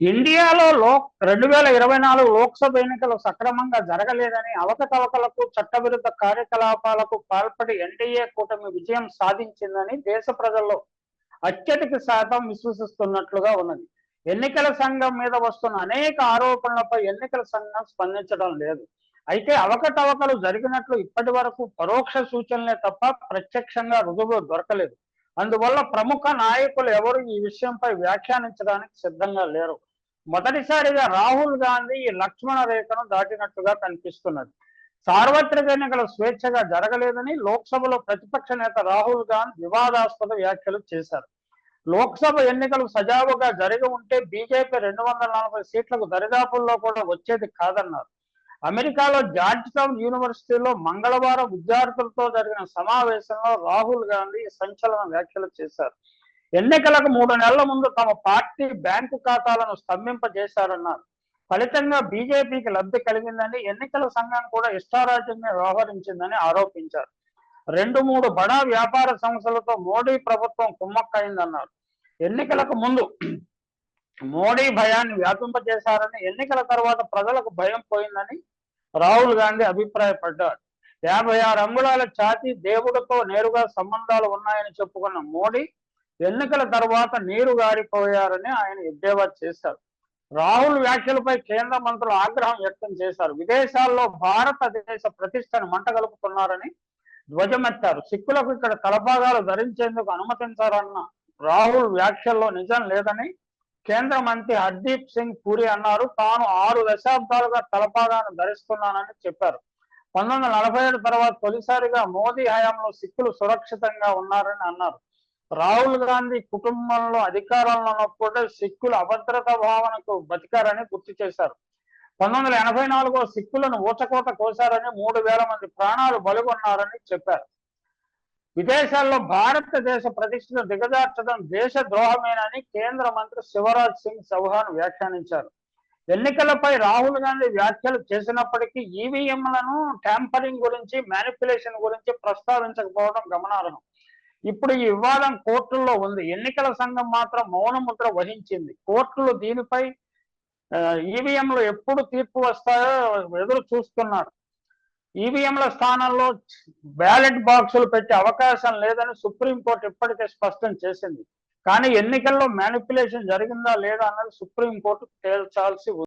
ఇండియాలో 2024 లోక్సభ ఎన్నికలు సక్రమంగా జరగలేదని, అవకతవకలకు, చట్టవిరుద్ధ కార్యకలాపాలకు పాల్పడి ఎన్డీఏ కూటమి విజయం సాధించిందని దేశ ప్రజల్లో అత్యధిక శాతం విశ్వసిస్తున్నట్లుగా ఉన్నది. ఎన్నికల సంఘం మీద వస్తున్న అనేక ఆరోపణలపై ఎన్నికల సంఘం స్పందించడం లేదు. అయితే అవకతవకలు జరిగినట్లు ఇప్పటి వరకు పరోక్ష సూచనలే తప్ప ప్రత్యక్షంగా రుజువులు దొరకలేదు. అందువల్ల ప్రముఖ నాయకులు ఎవరు ఈ విషయంపై వ్యాఖ్యానించడానికి సిద్ధంగా లేరు. మొదటిసారిగా రాహుల్ గాంధీ ఈ లక్ష్మణ రేఖను దాటినట్టుగా కనిపిస్తున్నది. సార్వత్రిక ఎన్నికలు స్వేచ్ఛగా జరగలేదని లోక్సభలో ప్రతిపక్ష నేత రాహుల్ గాంధీ వివాదాస్పద వ్యాఖ్యలు చేశారు. లోక్సభ ఎన్నికలు సజావుగా జరిగి ఉంటే బీజేపీ 240 సీట్లకు దరిదాపుల్లో కూడా వచ్చేది కాదన్నారు. అమెరికాలో జార్జ్ టౌన్ యూనివర్సిటీలో మంగళవారం విద్యార్థులతో జరిగిన సమావేశంలో రాహుల్ గాంధీ సంచలన వ్యాఖ్యలు చేశారు. ఎన్నికలకు 3 నెలల ముందు తమ పార్టీ బ్యాంకు ఖాతాలను స్తంభింపజేశారన్నారు. ఫలితంగా బీజేపీకి లబ్ధి కలిగిందని, ఎన్నికల సంఘం కూడా ఇష్టారాజ్యంగా వ్యవహరించిందని ఆరోపించారు. 2-3 బడా వ్యాపార సంస్థలతో మోడీ ప్రభుత్వం కుమ్మక్కైందన్నారు. ఎన్నికలకు ముందు మోడీ భయాన్ని వ్యాపింపజేశారని, ఎన్నికల తర్వాత ప్రజలకు భయం పోయిందని రాహుల్ గాంధీ అభిప్రాయపడ్డారు. 56 అంగుళాల ఛాతీ, దేవుడితో నేరుగా సంబంధాలు ఉన్నాయని చెప్పుకున్న మోడీ ఎన్నికల తర్వాత నీరు గారిపోయారని ఆయన ఎద్దేవా చేశారు. రాహుల్ వ్యాఖ్యలపై కేంద్ర మంత్రులు ఆగ్రహం వ్యక్తం చేశారు. విదేశాల్లో భారతదేశ ప్రతిష్టను మంటగలుపుతున్నారని ధ్వజమెత్తారు. సిక్కులకు ఇక్కడ తలపాగాలు ధరించేందుకు అనుమతించారన్న రాహుల్ వ్యాఖ్యల్లో నిజం లేదని కేంద్ర మంత్రి హర్దీప్ సింగ్ పూరి అన్నారు. తాను 6 దశాబ్దాలుగా తలపాగాను ధరిస్తున్నానని చెప్పారు. 1947 తర్వాత తొలిసారిగా మోదీ హయాంలో సిక్కులు సురక్షితంగా ఉన్నారని అన్నారు. రాహుల్ గాంధీ కుటుంబంలో అధికారంలో ఉన్నప్పుడు సిక్కులు అభద్రతా భావనకు బతికారని గుర్తు చేశారు. 1984లో సిక్కులను ఊచకోత కోశారని, 3,000 మంది ప్రాణాలు బలిగొన్నారని చెప్పారు. విదేశాల్లో భారతదేశ ప్రతిష్టను దిగజార్చడం దేశ ద్రోహమేనని కేంద్ర మంత్రి శివరాజ్ సింగ్ చౌహాన్ వ్యాఖ్యానించారు. ఎన్నికలపై రాహుల్ గాంధీ వ్యాఖ్యలు చేసినప్పటికీ ఈవీఎంలను ట్యాంపరింగ్ గురించి, మ్యానిపులేషన్ గురించి ప్రస్తావించకపోవడం గమనార్హం. ఇప్పుడు ఈ వివాదం కోర్టుల్లో ఉంది. ఎన్నికల సంఘం మాత్రం మౌనముద్ర వహించింది. కోర్టులు దీనిపై ఈవీఎంలు ఎప్పుడు తీర్పు వస్తాయో ఎదురు చూస్తున్నారు. ఈవీఎంల స్థానంలో బ్యాలెట్ బాక్సులు పెట్టే అవకాశం లేదని సుప్రీంకోర్టు ఇప్పటికే స్పష్టం చేసింది. కానీ ఎన్నికల్లో మ్యానిపులేషన్ జరిగిందా లేదా అన్నది సుప్రీంకోర్టు తేల్చాల్సి ఉంది.